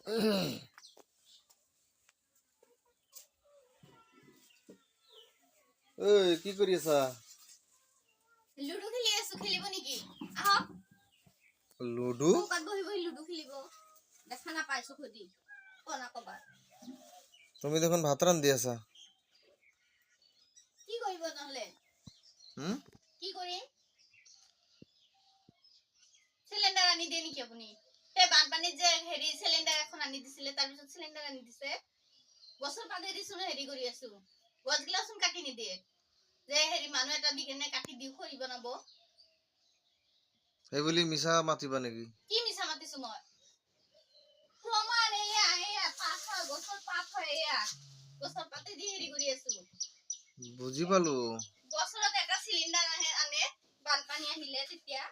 এই কি কৰি আছা? লুডু খেলি আছো, খেলিব নেকি? আহ লুডু? চৌকাত বহি বহি লুডু খেলিব। দেখা নাপাইছো খুদি কনা কবা। তুমি দেখোন ভাত ৰান্ধি আছা। কি কৰিব নহলে? কি কৰিম? সিলিন্ডাৰ আনি দিয়ে নেকি আপুনি? সেই বানপানীত যে হেৰি সিলিন্ডাৰ এখন আনি দিছিলে, তাৰ পিছত সিলিন্ডাৰ আনি দিছে। গছৰ পাতে দিছো হেৰি কৰি আছো। গছগিলাচোন কাটি নিদিয়ে। যে হেৰি মানুহ এটা দি কেনে কাটি দি খৰি বনাব। সেই বুলি মিছা মাতিবা নেকি? কি মিছা মাতিছো মই? প্ৰমাণ এয়া পাত হয়, গছৰ পাত হয় এয়া। গছৰ পাতে দি হেৰি কৰি আছো। বুজি পালো। বছৰত এটা সিলিন্ডাৰ আনে বানপানী আহিলে তেতিয়া।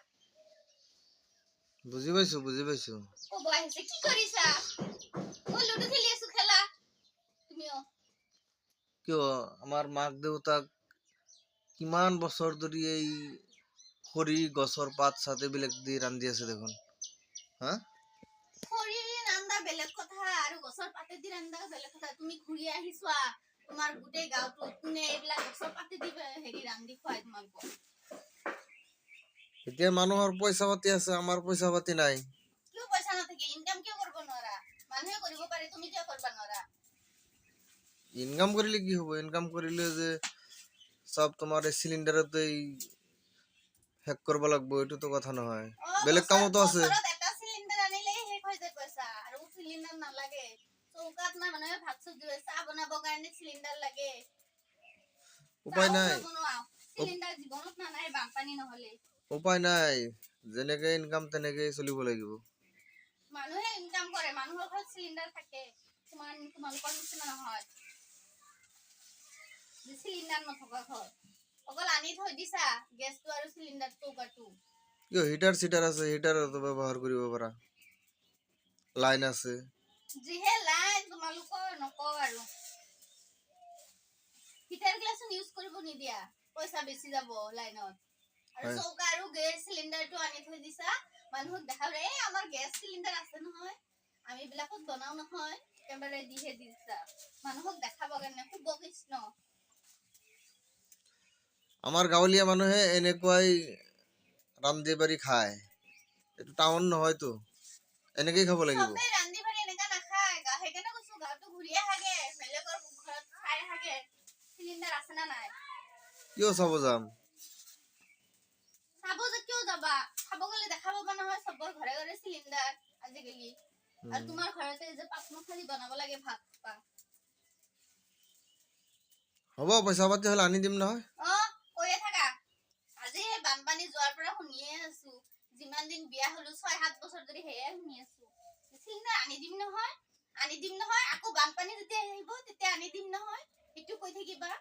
বুজি পাইছো, বুজি পাইছো। কব আহিছে কি কৰিছা? মই লুডু খেলি আছো, খেলা তুমিও। কিয় আমাৰ মাক দেউতাক কিমান বছৰ ধৰি এই খৰি গছৰ পাত চাত এইবিলাক দি ৰান্ধি আছে দেখোন। হা? খৰি ৰান্ধা বেলেগ কথা আৰু গছৰ পাতে দি ৰান্ধা বেলেগ কথা। তুমি ঘূৰি আহিছোৱা তোমাৰ গোটেই গাঁৱটো কোনে এইবিলাক গছৰ পাতে দি হেৰি ৰান্ধি খুৱাই তোমালোকক। এতিয়া মানুহৰ পইচা পাতি আছে, আমাৰ পইচা পাতি নাই। কিয় পইচা নাথাকে? ইনকাম কিয় কৰিব নোৱাৰা? মানুহে কৰিব পাৰে, তুমি কিয় কৰিব নোৱাৰা? ইনকাম কৰিলে কি হ'ব? ইনকাম কৰিলে যে সব তোমাৰ এই চিলিণ্ডাৰতেই শেষ কৰিব লাগিব এইটোতো কথা নহয়। বেলেগ কামতো আছে। বছৰত এটা সিলিন্ডাৰ আনিলে শেষ হৈ যায় পইচা আৰু সিলিন্ডাৰ নালাগে। চৌকাত না মানুহে ভাত চাহ বনাবৰ কাৰণে সিলিন্ডাৰ লাগে। উপায় চাহও নাই। নবনোৱা সিলিন্ডাৰ জীৱনত নানাই বানপানী নহলে। উপায় নাই। যেনেকে ইনকাম তেনেকে চলিব লাগিব। মানুহে ইনকাম কৰে, মানুহৰ ঘৰত চিলিন্ডাৰ থাকে। তোমালোকৰ নিচিনা নহয়। চিলিন্ডাৰ নথকা ঘৰ। অকল আনি থৈ দিছা গেছটো আৰু চিলিন্ডাৰ চৌকাটো। কিয় হিটাৰ চিটাৰ আছে, হিটাৰতো ব্যৱহাৰ কৰিব পাৰা। লাইন আছে। যিহে লাইন তোমালোকৰ নকওঁ আৰু। হিটাৰ গ্লাছন ইউজ কৰিব নিদিয়া, পইচা বেছি যাব লাইনত। আৰু চৌকা আৰু গেছ চিলিন্ডাৰটো আনি থৈ দিছা। মানুহক দেখাব আমাৰ গেছ চিলিন্ডাৰ আছে নহয়। আমি বিলাকত বনাও নহয়। একেবাৰে দিহে দিছা মানুহক দেখাব কাৰণে শুব কৃষ্ণ। আমাৰ গাঁৱলীয়া মানুহে এনেকুৱাই ৰান্ধি বাঢ়ি খায়। এইটো টাউন নহয়তো। এনেকেই খাব লাগিব। চবে ৰান্ধি বাঢ়ি এনেকা নাখায়। সেইকাৰণে কৈছো গাঁৱতো ঘূৰি আহাগে, বেলেগৰ ঘৰত খাই আহাগে। চিলিন্ডাৰ আছে না নাই? কিয় চাব যাম? চাব যে কিয় যাবা? খাব গলে দেখা পাবা নহয় চবৰ ঘৰে ঘৰে চিলিন্ডাৰ আজিকালি। আৰু তোমাৰ ঘৰতে যে পাঁচমুখী বনাব লাগে ভাত খোপা। হ'ব পইচা পাতি হলে আনি দিম নহয়। কৈয়ে থাকা। আজি বানপানী যোৱাৰ পৰা শুনিয়ে আছো। যিমান দিন বিয়া হলো 6-7 বছৰ ধৰি সেয়ে শুনি আছো। চিলিন্ডাৰ আনি দিম নহয়, আনি দিম নহয়। আকৌ বানপানী যেতিয়া আহিব তেতিয়া আনি দিম নহয়। সেইটো কৈ থাকিবা।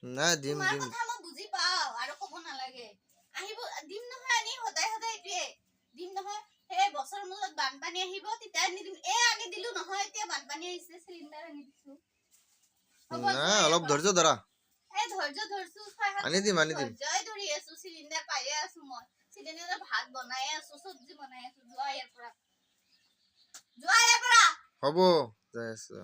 নাই দিম তোমাৰ দিম। কথা মই বুজি পাও আৰু কব নালাগে। আহিব দিম নহয় আনি সদায় সদায় এইটোৱে। দিম নহয়। সেই বছৰ মূৰত বানপানী আহিব তেতিয়া আনি দিম। আনি দিলো নহয় এতিয়া বানপানী আহিছে চিলিন্ডাৰ আনি দিছো। হ'ব যোৱা নাই ইয়াৰ অলপ পৰা। ধৈৰ্য ধৰা। ধৈৰ্য ধৰছো 6-7 আনি বছৰ দিম আনি দিম। ধৈৰ্যই ধৰি আছো। চিলিন্ডাৰ পায়ে আছো মই। চিলিন্ডাৰৰ ভাত বনায়ে আছো, চব্জি বনাই আছো। যোৱা ইয়াৰ পৰা। যোৱা ইয়াৰ পৰা। হ'ব যাই আছো।